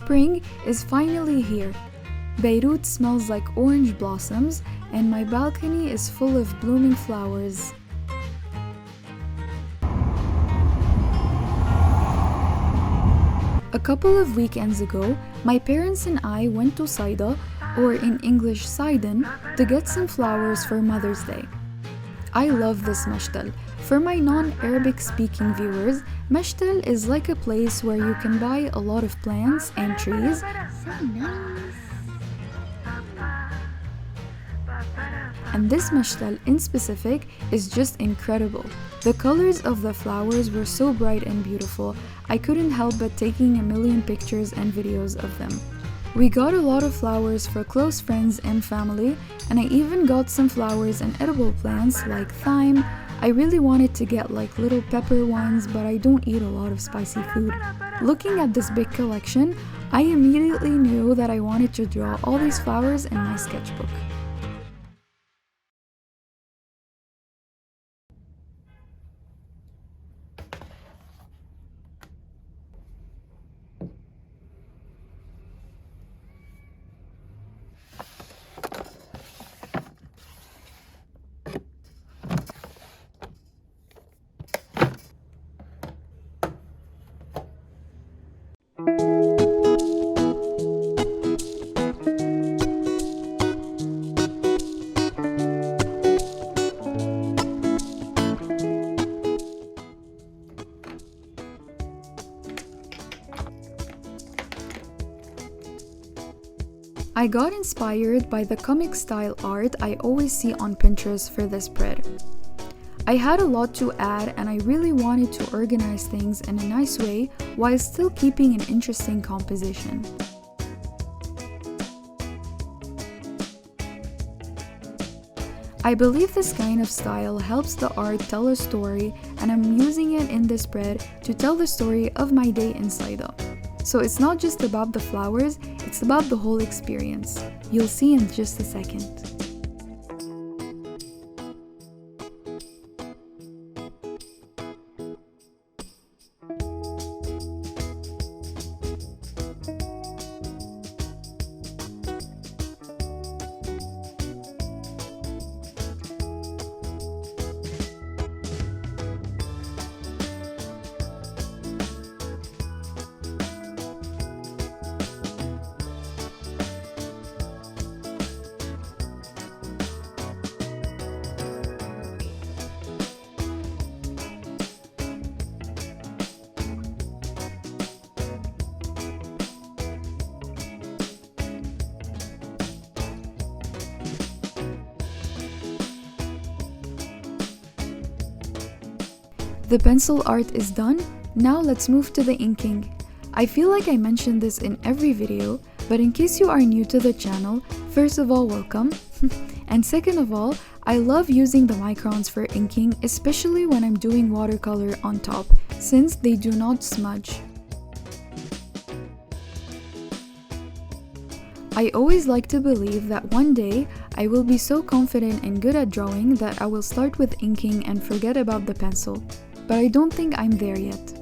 Spring is finally here. Beirut smells like orange blossoms, and my balcony is full of blooming flowers. A couple of weekends ago, my parents and I went to Saida, or in English Sidon, to get some flowers for Mother's Day. I love this mashtal. For my non-Arabic speaking viewers, mashtal is like a place where you can buy a lot of plants and trees. So nice. And this mashtal in specific is just incredible. The colors of the flowers were so bright and beautiful, I couldn't help but taking a million pictures and videos of them. We got a lot of flowers for close friends and family, and I even got some flowers and edible plants like thyme. I really wanted to get like little pepper ones, but I don't eat a lot of spicy food. Looking at this big collection, I immediately knew that I wanted to draw all these flowers in my sketchbook. I got inspired by the comic style art I always see on Pinterest for this spread. I had a lot to add and I really wanted to organize things in a nice way while still keeping an interesting composition. I believe this kind of style helps the art tell a story, and I'm using it in this spread to tell the story of my day in Saida. So it's not just about the flowers, it's about the whole experience. You'll see in just a second. The pencil art is done, now let's move to the inking. I feel like I mentioned this in every video, but in case you are new to the channel, first of all, welcome. And second of all, I love using the microns for inking, especially when I'm doing watercolor on top, since they do not smudge. I always like to believe that one day I will be so confident and good at drawing that I will start with inking and forget about the pencil. But I don't think I'm there yet.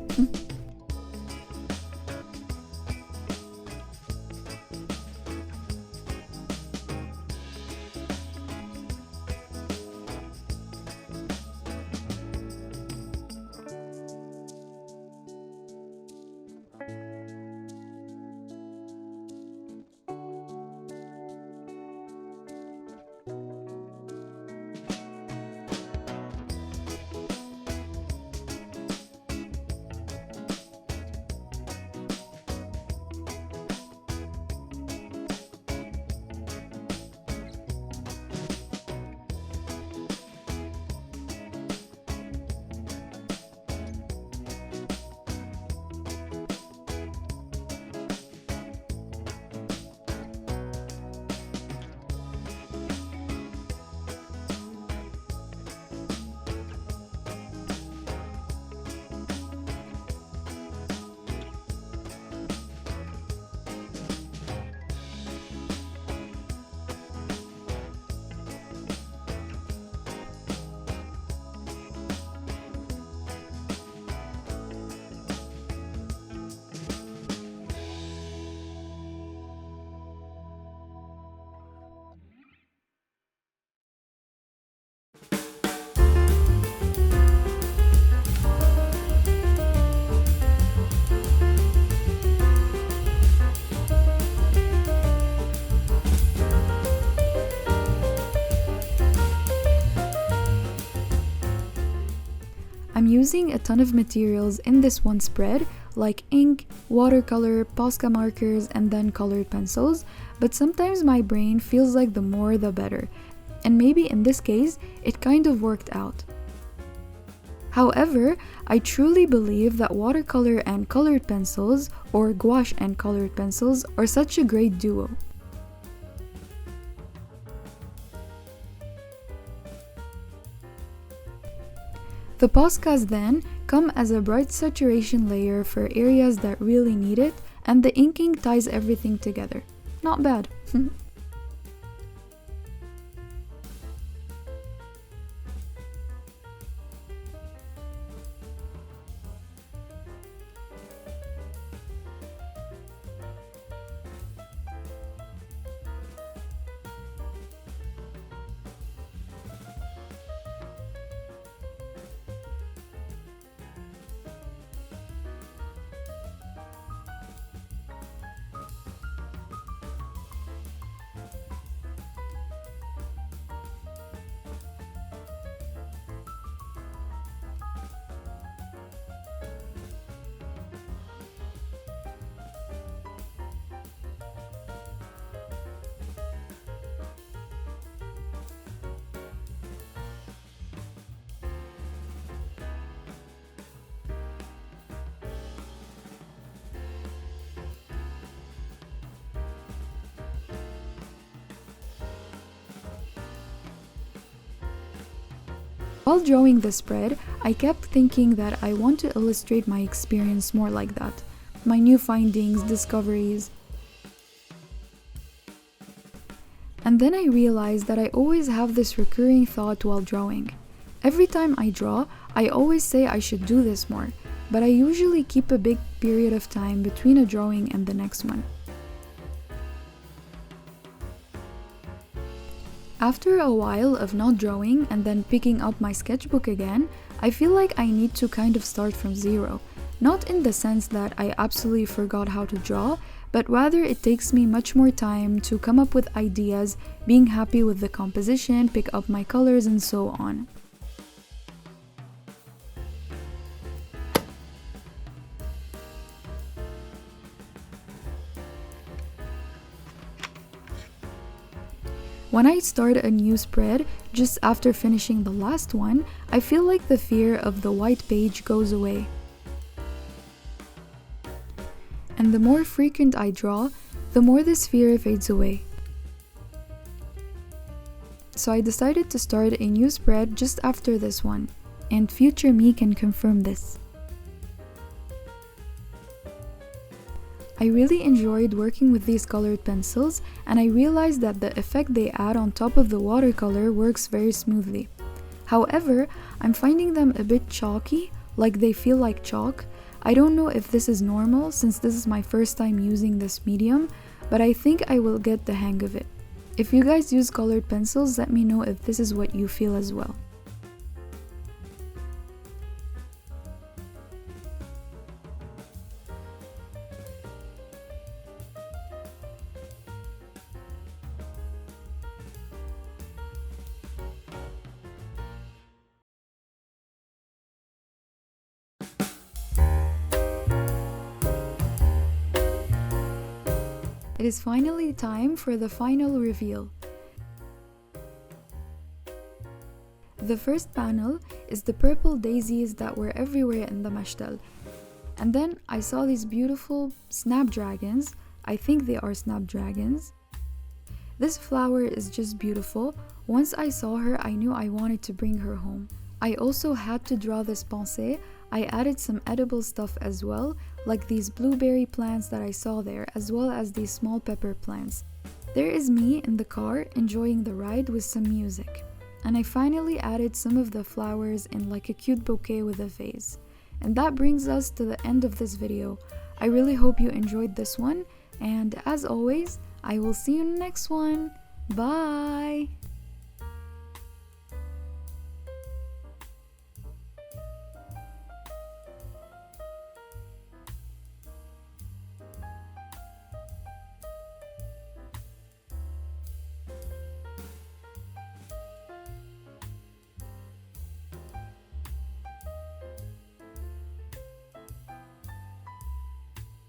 using a ton of materials in this one spread, like ink, watercolor, Posca markers, and then colored pencils, but sometimes my brain feels like the more the better, and maybe in this case, it kind of worked out. However, I truly believe that watercolor and colored pencils, or gouache and colored pencils, are such a great duo. The Poscas then come as a bright saturation layer for areas that really need it, and the inking ties everything together. Not bad. While drawing the spread, I kept thinking that I want to illustrate my experience more like that, my new findings, discoveries. And then I realized that I always have this recurring thought while drawing. Every time I draw, I always say I should do this more, but I usually keep a big period of time between a drawing and the next one. After a while of not drawing and then picking up my sketchbook again, I feel like I need to kind of start from zero. Not in the sense that I absolutely forgot how to draw, but rather it takes me much more time to come up with ideas, being happy with the composition, pick up my colors, and so on. When I start a new spread, just after finishing the last one, I feel like the fear of the white page goes away. And the more frequent I draw, the more this fear fades away. So I decided to start a new spread just after this one, and future me can confirm this. I really enjoyed working with these colored pencils, and I realized that the effect they add on top of the watercolor works very smoothly. However, I'm finding them a bit chalky, like they feel like chalk. I don't know if this is normal since this is my first time using this medium, but I think I will get the hang of it. If you guys use colored pencils, let me know if this is what you feel as well. It is finally time for the final reveal. The first panel is the purple daisies that were everywhere in the mashtal. And then I saw these beautiful snapdragons. I think they are snapdragons. This flower is just beautiful. Once I saw her, I knew I wanted to bring her home. I also had to draw this pensée. I added some edible stuff as well, like these blueberry plants that I saw there, as well as these small pepper plants. There is me in the car enjoying the ride with some music. And I finally added some of the flowers in like a cute bouquet with a vase. And that brings us to the end of this video. I really hope you enjoyed this one, and as always, I will see you in the next one. Bye!